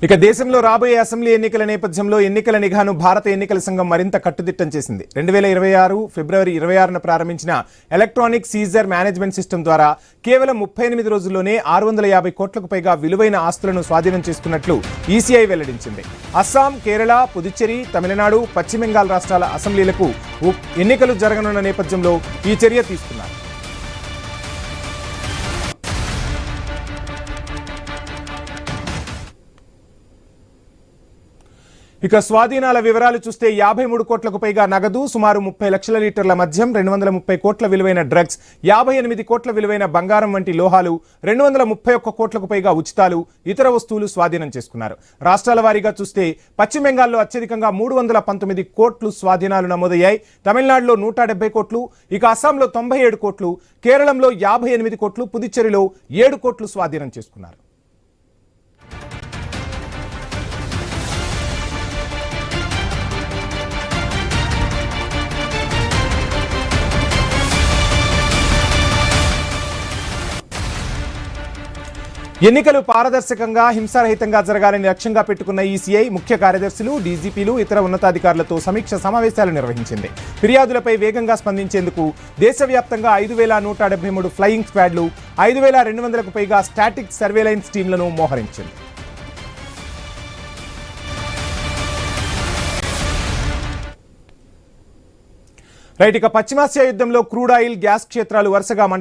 ఇక దేశంలో రాబోయే అసెంబ్లీ ఎన్నికల నేపథ్యంలో ఎన్నికల నిఘాను భారత ఎన్నికల సంఘం మరింత కట్టుదిట్టం చేసింది. 2026 ఫిబ్రవరి 26న ప్రారంభించిన ఎలక్ట్రానిక్ సీజర్ మేనేజ్మెంట్ సిస్టమ్ ద్వారా కేవలం 38 రోజుల్లోనే 650 కోట్లకు పైగా విలువైన ఆస్తులను స్వాధీనం చేసుకున్నట్లు ఈసీఐ వెల్లడించింది. అస్సాం, కేరళ, పుదుచ్చేరి, తమిళనాడు, పశ్చిమ బెంగాల్ రాష్ట్రాల అసెంబ్లీలకు ఎన్నికలు జరగనున్న నేపథ్యంలో ఈ చర్య తీసుకున్నారు. ఇక స్వాధీనాల వివరాలు చూస్తే 53 కోట్లకు పైగా నగదు, సుమారు 30 లక్షల లీటర్ల మద్యం, 230 కోట్ల విలువైన డ్రగ్స్, 58 కోట్ల విలువైన బంగారం వంటి లోహాలు, 231 కోట్లకు పైగా ఉచితాలు, ఇతర వస్తువులు స్వాధీనం చేసుకున్నారు. రాష్ట్రాల వారీగా చూస్తే పశ్చిమ బెంగాల్లో అత్యధికంగా 319 కోట్లు స్వాధీనాలు నమోదయ్యాయి. తమిళనాడులో 170 కోట్లు, ఇక అస్సాంలో 97 కోట్లు, కేరళంలో 58 కోట్లు, పుదుచ్చేరిలో 7 కోట్లు స్వాధీనం చేసుకున్నారు. ఎన్నికలు పారదర్శకంగా, హింసారహితంగా జరగాలని లక్ష్యంగా పెట్టుకున్న ఈసీఐ ముఖ్య కార్యదర్శులు, డీజీపీలు, ఇతర ఉన్నతాధికారులతో సమీక్ష సమావేశాలు నిర్వహించింది. ఫిర్యాదులపై వేగంగా స్పందించేందుకు దేశవ్యాప్తంగా 5173 ఫ్లయింగ్ స్క్వాడ్లు, 5200కు పైగా స్టాటిక్ సర్వేలెన్స్ టీంలను మోహరించింది. ఇక పశ్చిమాసియా యుద్ధంలో క్రూడ్ ఆయిల్, గ్యాస్ క్షేత్రాలు వరుసగా మంటలు